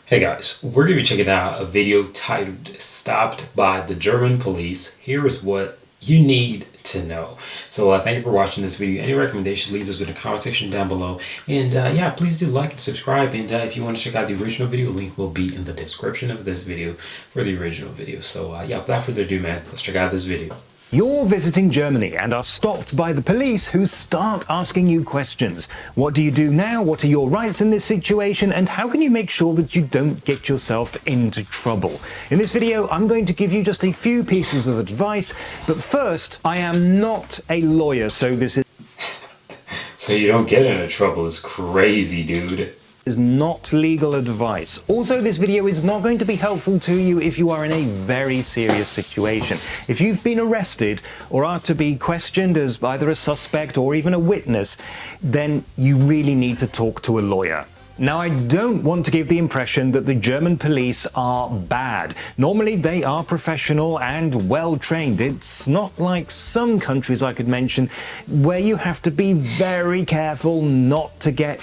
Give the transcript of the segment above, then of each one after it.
Hey guys, we're going to be checking out a video titled Stopped by the German Police. Here is what you need to know. So thank you for watching this video. Any recommendations, leave those in the comment section down below. And yeah, please do like and subscribe. And if you want to check out the original video, link will be in the description of this video for the original video. So yeah, without further ado, man, let's check out this video. You're visiting Germany and are stopped by the police who start asking you questions. What do you do now? What are your rights in this situation? And how can you make sure that you don't get yourself into trouble? In this video, I'm going to give you just a few pieces of advice. But first, I am not a lawyer, so this So you don't get into trouble is crazy, dude. is not legal advice. Also, this video is not going to be helpful to you if you are in a very serious situation. If you've been arrested or are to be questioned as either a suspect or even a witness, then you really need to talk to a lawyer. Now, I don't want to give the impression that the German police are bad. Normally, they are professional and well-trained. It's not like some countries I could mention where you have to be very careful not to get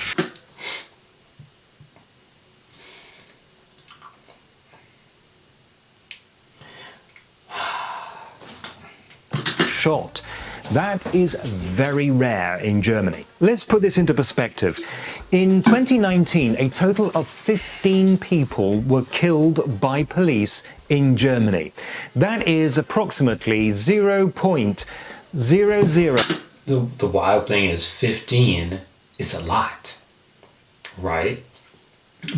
shot. That is very rare in Germany. Let's put this into perspective. In 2019, a total of 15 people were killed by police in Germany. That is approximately 0.00. The wild thing is 15 is a lot, right?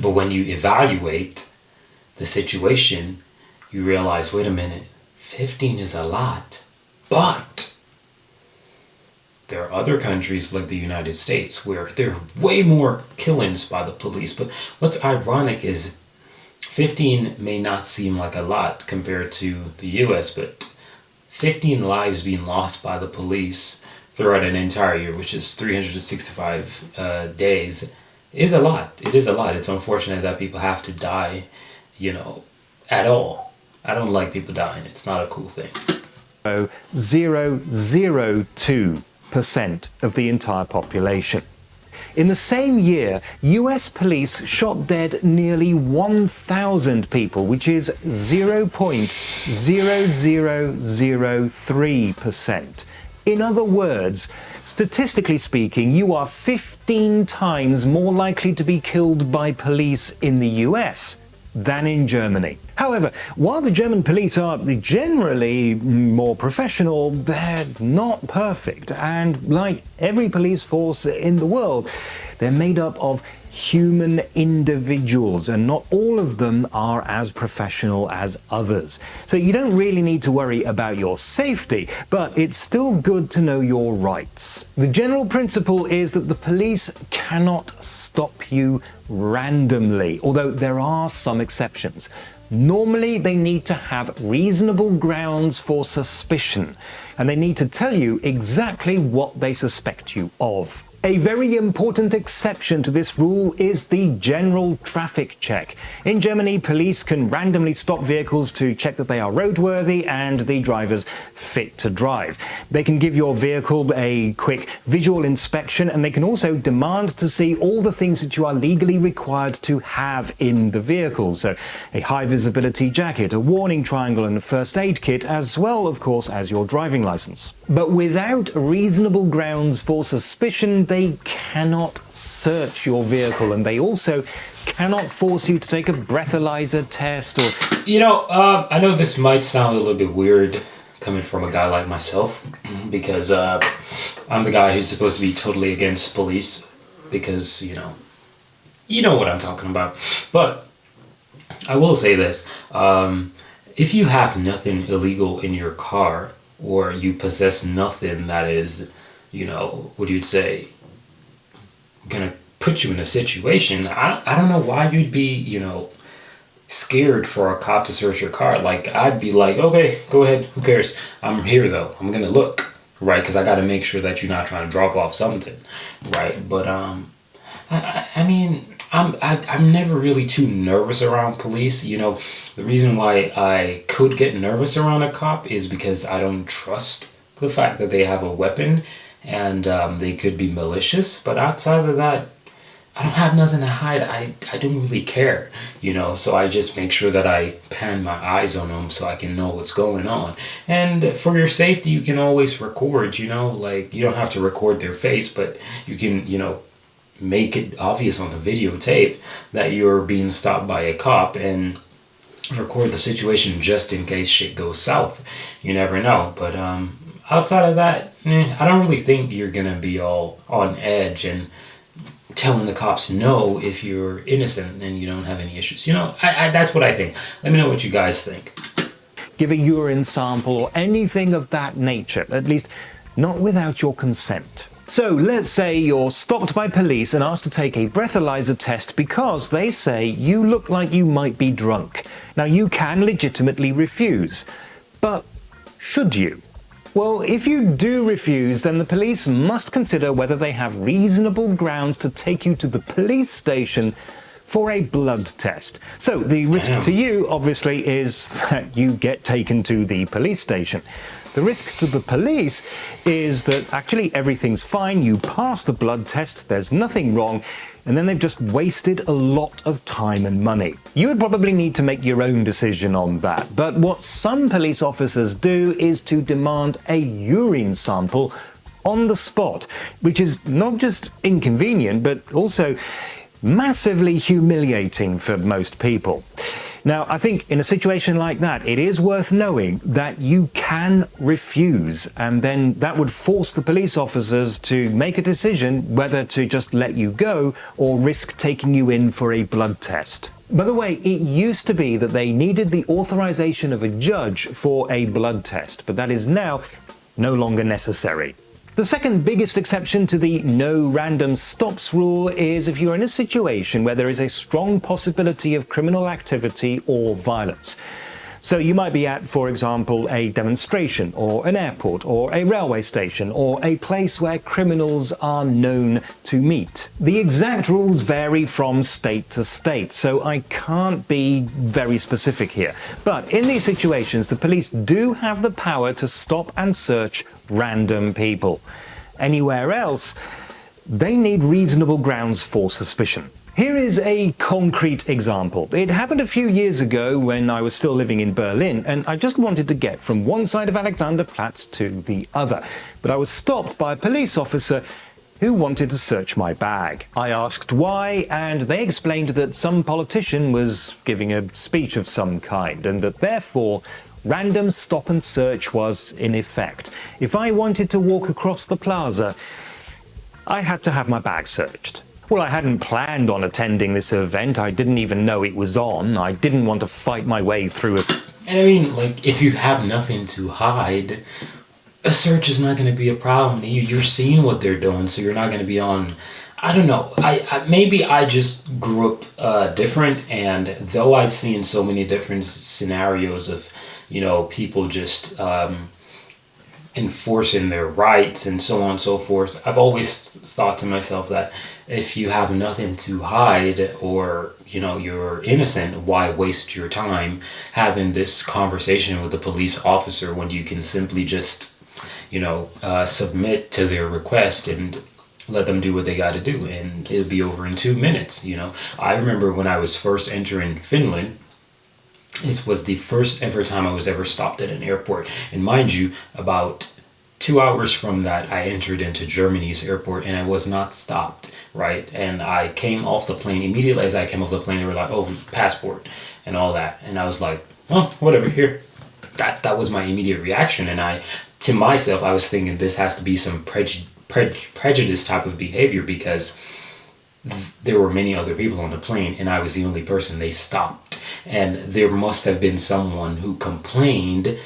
But when you evaluate the situation, you realize, wait a minute, 15 is a lot. But there are other countries like the United States where there are way more killings by the police. But what's ironic is 15 may not seem like a lot compared to the US, but 15 lives being lost by the police throughout an entire year, which is 365 days, is a lot. It is a lot. It's unfortunate that people have to die, at all. I don't like people dying. It's not a cool thing. 0.002% of the entire population. In the same year, US police shot dead nearly 1,000 people, which is 0.0003%. In other words, statistically speaking, you are 15 times more likely to be killed by police in the US than in Germany. However, while the German police are generally more professional, they're not perfect. And like every police force in the world, they're made up of human individuals, and not all of them are as professional as others. So you don't really need to worry about your safety, but it's still good to know your rights. The general principle is that the police cannot stop you randomly, although there are some exceptions. Normally, they need to have reasonable grounds for suspicion, and they need to tell you exactly what they suspect you of. A very important exception to this rule is the general traffic check. In Germany, police can randomly stop vehicles to check that they are roadworthy and the drivers fit to drive. They can give your vehicle a quick visual inspection, and they can also demand to see all the things that you are legally required to have in the vehicle. So a high visibility jacket, a warning triangle, and a first aid kit, as well, of course, as your driving license. But without reasonable grounds for suspicion, they cannot search your vehicle, and they also cannot force you to take a breathalyzer test or... I know this might sound a little bit weird coming from a guy like myself, because I'm the guy who's supposed to be totally against police, because, you know what I'm talking about. But I will say this, if you have nothing illegal in your car, or you possess nothing that is, what you'd say, gonna put you in a situation, I don't know why you'd be, scared for a cop to search your car. Like, I'd be like, okay, go ahead, who cares? I'm here though, I'm gonna look, right? Because I gotta make sure that you're not trying to drop off something, right? But I'm never really too nervous around police. The reason why I could get nervous around a cop is because I don't trust the fact that they have a weapon, and they could be malicious. But outside of that, I don't have nothing to hide. I don't really care, so I just make sure that I pan my eyes on them so I can know what's going on. And for your safety, you can always record, like you don't have to record their face, but you can, make it obvious on the videotape that you're being stopped by a cop and record the situation just in case shit goes south. You never know. But outside of that, I don't really think you're gonna be all on edge and telling the cops no if you're innocent and you don't have any issues. That's what I think. Let me know what you guys think. Give a urine sample or anything of that nature, at least not without your consent. So let's say you're stopped by police and asked to take a breathalyzer test because they say you look like you might be drunk. Now you can legitimately refuse, but should you? Well, if you do refuse, then the police must consider whether they have reasonable grounds to take you to the police station for a blood test. So the risk to you, obviously, is that you get taken to the police station. The risk to the police is that actually everything's fine, you pass the blood test, there's nothing wrong, and then they've just wasted a lot of time and money. You would probably need to make your own decision on that, but what some police officers do is to demand a urine sample on the spot, which is not just inconvenient, but also massively humiliating for most people. Now, I think in a situation like that, it is worth knowing that you can refuse, and then that would force the police officers to make a decision whether to just let you go or risk taking you in for a blood test. By the way, it used to be that they needed the authorization of a judge for a blood test, but that is now no longer necessary. The second biggest exception to the no random stops rule is if you're in a situation where there is a strong possibility of criminal activity or violence. So you might be at, for example, a demonstration or an airport or a railway station or a place where criminals are known to meet. The exact rules vary from state to state, so I can't be very specific here. But in these situations, the police do have the power to stop and search random people. Anywhere else, they need reasonable grounds for suspicion. Here is a concrete example. It happened a few years ago when I was still living in Berlin, and I just wanted to get from one side of Alexanderplatz to the other. But I was stopped by a police officer who wanted to search my bag. I asked why, and they explained that some politician was giving a speech of some kind, and that therefore random stop and search was in effect. If I wanted to walk across the plaza, I had to have my bag searched. Well, I hadn't planned on attending this event. I didn't even know it was on. I didn't want to fight my way through it. And I mean, like, if you have nothing to hide, a search is not going to be a problem. You're seeing what they're doing, so you're not going to be on. I don't know. Maybe I just grew up different, and though I've seen so many different scenarios of, people just enforcing their rights and so on and so forth, I've always thought to myself that if you have nothing to hide or you're innocent, why waste your time having this conversation with a police officer when you can simply just submit to their request and let them do what they got to do, and it'll be over in 2 minutes. I remember when I was first entering Finland, this was the first ever time I was ever stopped at an airport. And mind you, about 2 hours from that, I entered into Germany's airport and I was not stopped, right? And I came off the plane. Immediately as I came off the plane, they were like, oh, passport and all that. And I was like, oh, whatever, here. That was my immediate reaction. And to myself, I was thinking this has to be some prejudice type of behavior, because there were many other people on the plane and I was the only person they stopped. And there must have been someone who complained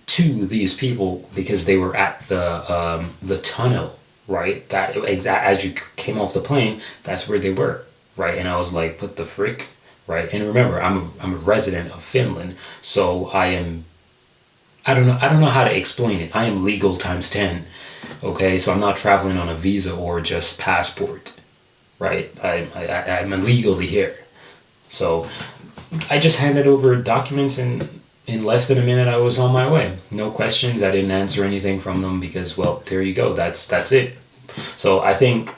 to these people because they were at the tunnel, right? That as you came off the plane, that's where they were, right? And I was like, what the frick, right? And remember, I'm a resident of Finland, so I don't know how to explain it. I am legal times 10, okay? So I'm not traveling on a visa or just passport, right? I'm illegally here. So I just handed over documents, and in less than a minute I was on my way. No questions. I didn't answer anything from them because, well, there you go. That's it. So I think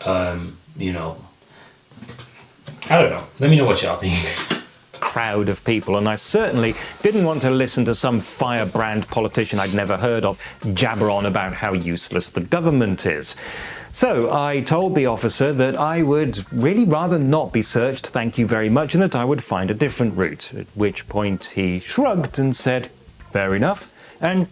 I don't know. Let me know what y'all think. Crowd of people, and I certainly didn't want to listen to some firebrand politician I'd never heard of jabber on about how useless the government is. So I told the officer that I would really rather not be searched, thank you very much, and that I would find a different route, at which point he shrugged and said, fair enough, and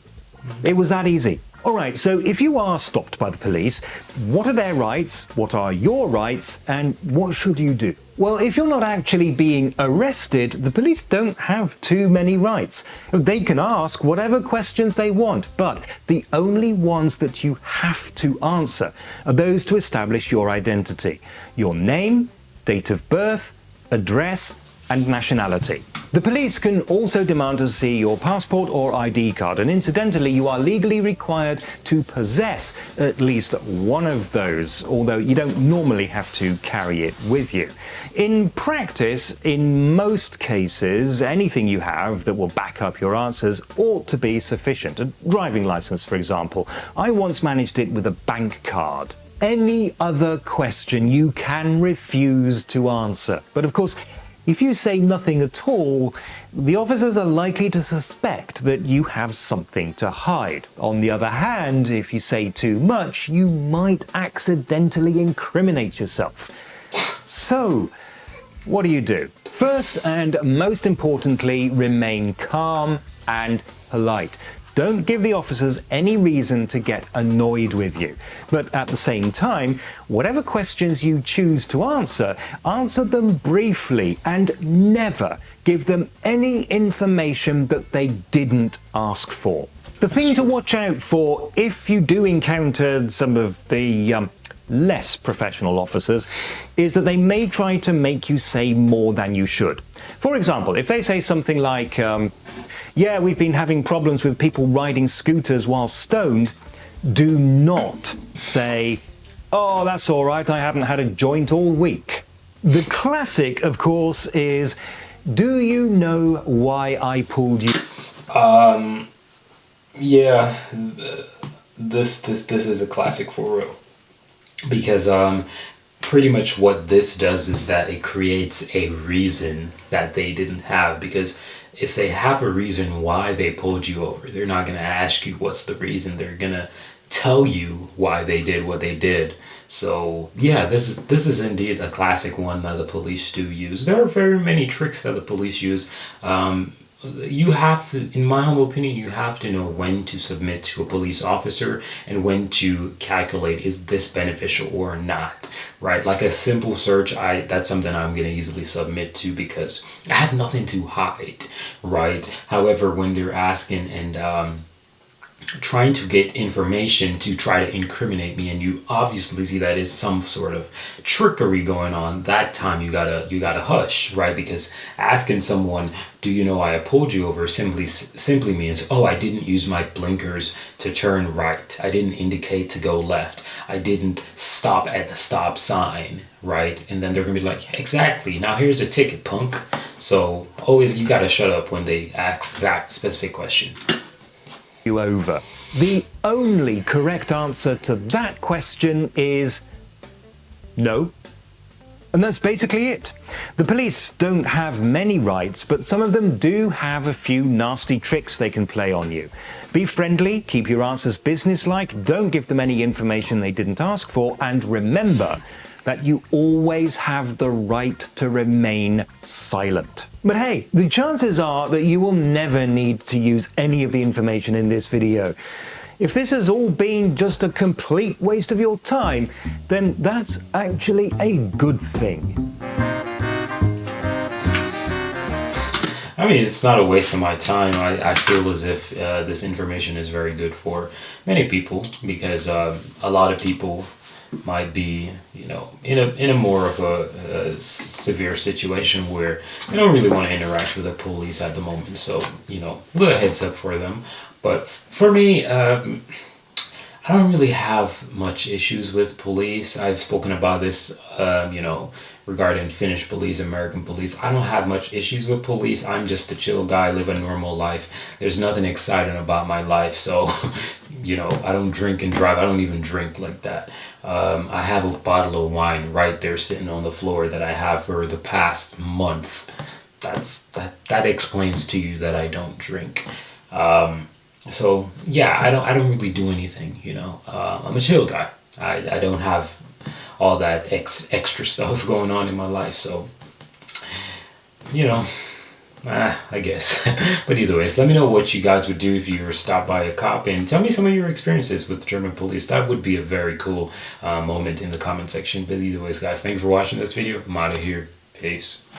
it was that easy. All right, so if you are stopped by the police, what are their rights, what are your rights, and what should you do? Well, if you're not actually being arrested, the police don't have too many rights. They can ask whatever questions they want, but the only ones that you have to answer are those to establish your identity. Your name, date of birth, address, and nationality. The police can also demand to see your passport or ID card, and incidentally, you are legally required to possess at least one of those, although you don't normally have to carry it with you. In practice, in most cases, anything you have that will back up your answers ought to be sufficient. A driving license, for example. I once managed it with a bank card. Any other question you can refuse to answer. But of course, if you say nothing at all, the officers are likely to suspect that you have something to hide. On the other hand, if you say too much, you might accidentally incriminate yourself. So, what do? First and most importantly, remain calm and polite. Don't give the officers any reason to get annoyed with you. But at the same time, whatever questions you choose to answer them briefly and never give them any information that they didn't ask for. The thing to watch out for if you do encounter some of the less professional officers is that they may try to make you say more than you should. For example, if they say something like, yeah, we've been having problems with people riding scooters while stoned, do not say, oh, that's all right, I haven't had a joint all week. The classic, of course, is, do you know why I pulled you? Yeah, this is a classic for real. Because pretty much what this does is that it creates a reason that they didn't have. Because if they have a reason why they pulled you over, they're not going to ask you what's the reason. They're going to tell you why they did what they did. So yeah, this is indeed a classic one that the police do use. There are very many tricks that the police use. You have to, in my humble opinion, you have to know when to submit to a police officer and when to calculate, is this beneficial or not, right? Like a simple search, that's something I'm going to easily submit to because I have nothing to hide, right? However, when they're asking and trying to get information to try to incriminate me, and you obviously see that is some sort of trickery going on, that time you gotta hush, right? Because asking someone, do you know why I pulled you over, simply means, oh, I didn't use my blinkers to turn right, I didn't indicate to go left, I didn't stop at the stop sign, right? And then they're gonna be like, exactly, now here's a ticket, punk. So always you gotta shut up when they ask that specific question. You over. The only correct answer to that question is no. And that's basically it. The police don't have many rights, but some of them do have a few nasty tricks they can play on you. Be friendly, keep your answers businesslike, don't give them any information they didn't ask for, and remember that you always have the right to remain silent. But hey, the chances are that you will never need to use any of the information in this video. If this has all been just a complete waste of your time, then that's actually a good thing. I mean, it's not a waste of my time. I feel as if this information is very good for many people because a lot of people might be, in a more of a severe situation where they don't really want to interact with the police at the moment. So, little heads up for them. But for me, I don't really have much issues with police. I've spoken about this, regarding Finnish police, American police. I don't have much issues with police. I'm just a chill guy, live a normal life. There's nothing exciting about my life. So You know, I don't drink and drive. I don't even drink like that. I have a bottle of wine right there sitting on the floor that I have for the past month. That explains to you that I don't drink. So yeah, I don't really do anything. You know, I'm a chill guy. I don't have all that extra stuff going on in my life. So you know, I guess. But either ways, let me know what you guys would do if you were stopped by a cop, and tell me some of your experiences with German police. That would be a very cool moment in the comment section. But either ways, guys, thanks for watching this video. I'm out of here. Peace.